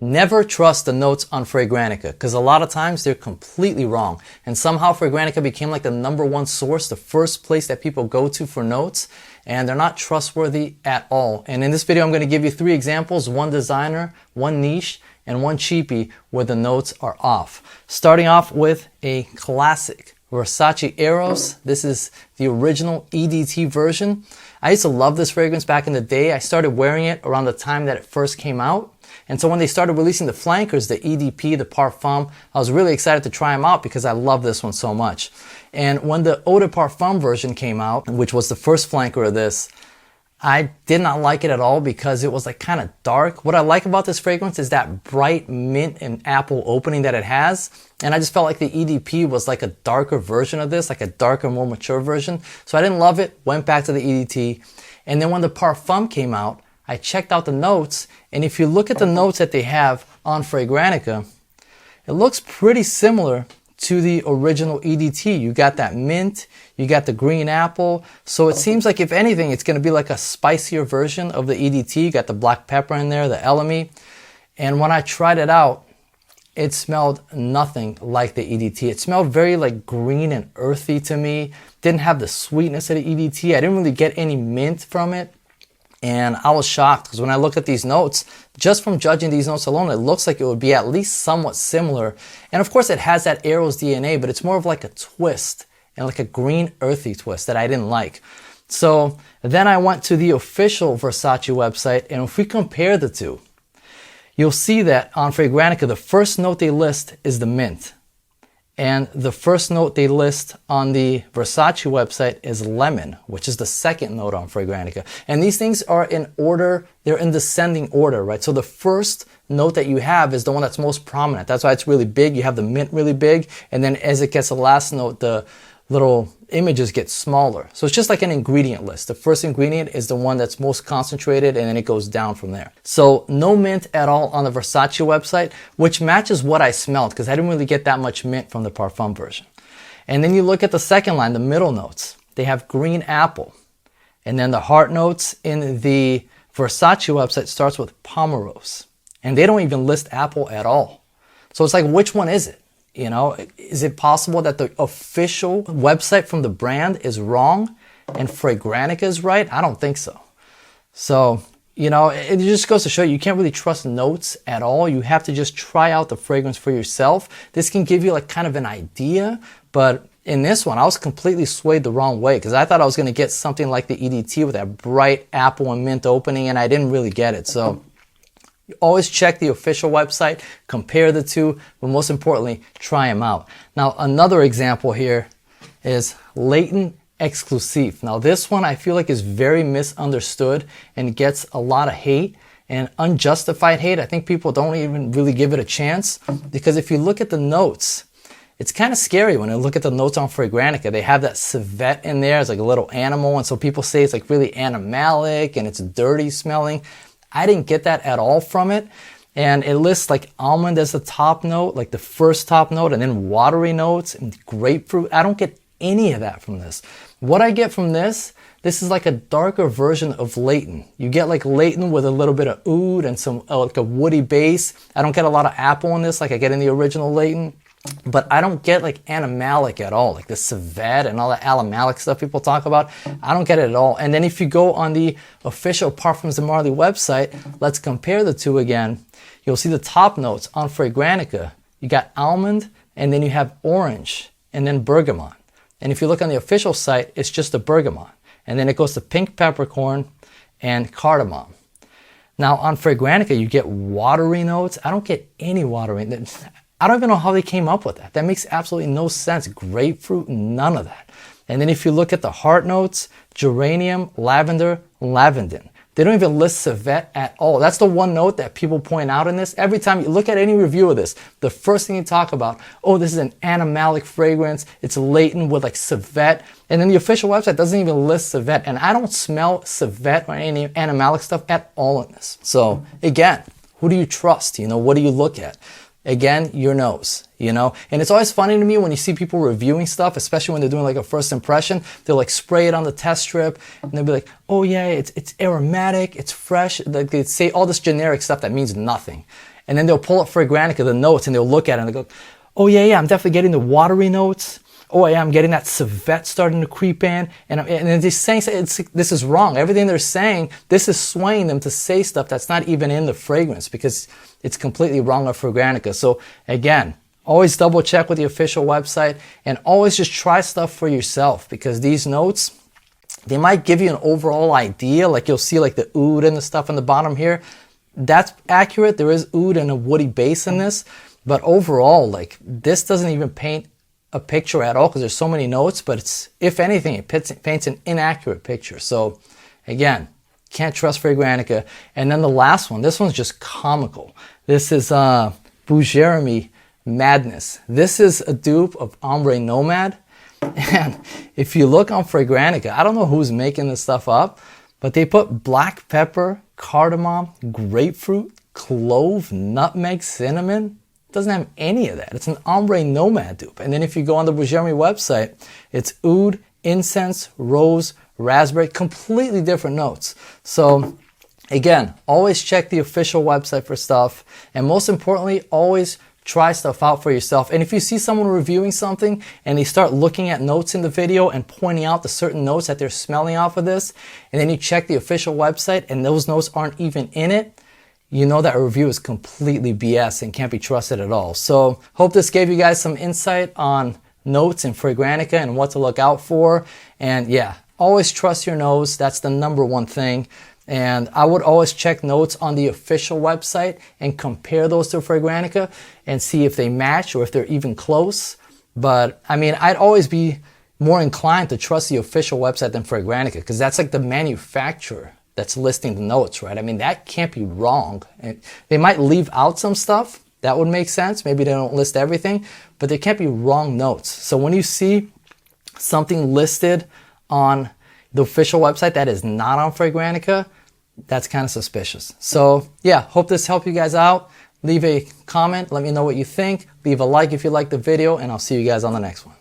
Never trust the notes on Fragrantica, because a lot of times they're completely wrong. And somehow Fragrantica became like the #1 source, the first place that people go to for notes, and they're not trustworthy at all. And in this video, I'm going to give you 3 examples, one designer, one niche, and one cheapie where the notes are off. Starting off with a classic Versace Eros. This is the original EDT version. I used to love this fragrance back in the day. I started wearing it around the time that it first came out. And so when they started releasing the flankers, the EDP, the Parfum, I was really excited to try them out because I love this one so much. And when the Eau de Parfum version came out, which was the first flanker of this, I did not like it at all because it was like kind of dark. What I like about this fragrance is that bright mint and apple opening that it has. And I just felt like the EDP was like a darker version of this, like a darker, more mature version. So I didn't love it, went back to the EDT. And then when the Parfum came out, I checked out the notes. And if you look at the notes that they have on Fragrantica, it looks pretty similar to the original EDT. You got that mint, you got the green apple. So it seems like if anything, it's gonna be like a spicier version of the EDT. You got the black pepper in there, the elemi. And when I tried it out, it smelled nothing like the EDT. It smelled very like green and earthy to me. Didn't have the sweetness of the EDT. I didn't really get any mint from it. And I was shocked because when I look at these notes, just from judging these notes alone, it looks like it would be at least somewhat similar. And of course it has that Eros DNA, but it's more of like a twist and like a green earthy twist that I didn't like. So then I went to the official Versace website, and if we compare the two, you'll see that on Fragrantica, the first note they list is the mint. And the first note they list on the Versace website is lemon, which is the second note on Fragrantica. And these things are in order, they're in descending order, right? So the first note that you have is the one that's most prominent. That's why it's really big. You have the mint really big. And then as it gets the last note, the little images get smaller. So it's just like an ingredient list. The first ingredient is the one that's most concentrated, and then it goes down from there. So no mint at all on the Versace website, which matches what I smelled because I didn't really get that much mint from the Parfum version. And then you look at the second line, the middle notes. They have green apple. And then the heart notes in the Versace website starts with pomerose. And they don't even list apple at all. So it's like, which one is it? You know, is it possible that the official website from the brand is wrong and Fragrantica is right? I don't think so. So, you know, it just goes to show you can't really trust notes at all. You have to just try out the fragrance for yourself. This can give you like kind of an idea, but in this one, I was completely swayed the wrong way because I thought I was going to get something like the EDT with that bright apple and mint opening, and I didn't really get it. So always check the official website, compare the two, but most importantly, try them out. Now, another example here is Latent Exclusive. Now, this one I feel like is very misunderstood and gets a lot of hate and unjustified hate. I think people don't even really give it a chance because if you look at the notes, it's kind of scary when I look at the notes on Fragrantica. They have that civet in there. It's like a little animal, and so people say it's like really animalic and it's dirty smelling. I didn't get that at all from it. And it lists like almond as the top note, like the first top note, and then watery notes and grapefruit. I don't get any of that from this. What I get from this is like a darker version of Latent. You get like Latent with a little bit of oud and some like a woody base. I don't get a lot of apple in this like I get in the original Latent. But I don't get like animalic at all, like the civet and all the animalic stuff people talk about. I don't get it at all. And then if you go on the official Parfums de Marly website, let's compare the two again. You'll see the top notes on Fragrantica. You got almond, and then you have orange, and then bergamot. And if you look on the official site, it's just the bergamot. And then it goes to pink peppercorn and cardamom. Now on Fragrantica, you get watery notes. I don't get any watery. I don't even know how they came up with that. That makes absolutely no sense. Grapefruit, none of that. And then if you look at the heart notes, geranium, lavender, lavandin. They don't even list civet at all. That's the one note that people point out in this. Every time you look at any review of this, the first thing you talk about, oh, this is an animalic fragrance. It's latent with like civet. And then the official website doesn't even list civet. And I don't smell civet or any animalic stuff at all in this. So again, who do you trust? You know, what do you look at? Again, your nose, you know? And it's always funny to me when you see people reviewing stuff, especially when they're doing like a first impression, they'll like spray it on the test strip and they'll be like, oh yeah, it's aromatic, it's fresh. Like they say all this generic stuff that means nothing. and then they'll pull up Fragrantica, the notes, and they'll look at it and they go, oh yeah, I'm definitely getting the watery notes. Oh yeah, I'm getting that civet starting to creep in. And they're saying this is wrong. Everything they're saying, this is swaying them to say stuff that's not even in the fragrance because it's completely wrong on Fragrantica. So again, always double check with the official website and always just try stuff for yourself because these notes, they might give you an overall idea. Like you'll see like the oud and the stuff on the bottom here. That's accurate. There is oud and a woody base in this. But overall, like this doesn't even paint a picture at all because there's so many notes. But it's, if anything, it paints an inaccurate picture. So again, can't trust Fragrantica. And then the last one, this one's just comical. This is Bougerami Madness. This is a dupe of Ombre Nomad. And if you look on Fragrantica, I don't know who's making this stuff up, but they put black pepper, cardamom, grapefruit, clove, nutmeg, cinnamon. It doesn't have any of that. It's an Ombre Nomad dupe. And then if you go on the Bougerami website, it's oud, incense, rose, raspberry, completely different notes. So again, always check the official website for stuff. And most importantly, always try stuff out for yourself. And if you see someone reviewing something and they start looking at notes in the video and pointing out the certain notes that they're smelling off of this, and then you check the official website and those notes aren't even in it, you know that a review is completely BS and can't be trusted at all. So hope this gave you guys some insight on notes in Fragrantica and what to look out for. And yeah, always trust your nose. That's the number one thing. And I would always check notes on the official website and compare those to Fragrantica and see if they match or if they're even close. But I mean, I'd always be more inclined to trust the official website than Fragrantica because that's like the manufacturer that's listing the notes, right? I mean, that can't be wrong. And they might leave out some stuff. That would make sense. Maybe they don't list everything, but there can't be wrong notes. So when you see something listed on the official website that is not on Fragrantica, that's kind of suspicious. So yeah, hope this helped you guys out. Leave a comment. Let me know what you think. Leave a like if you like the video, and I'll see you guys on the next one.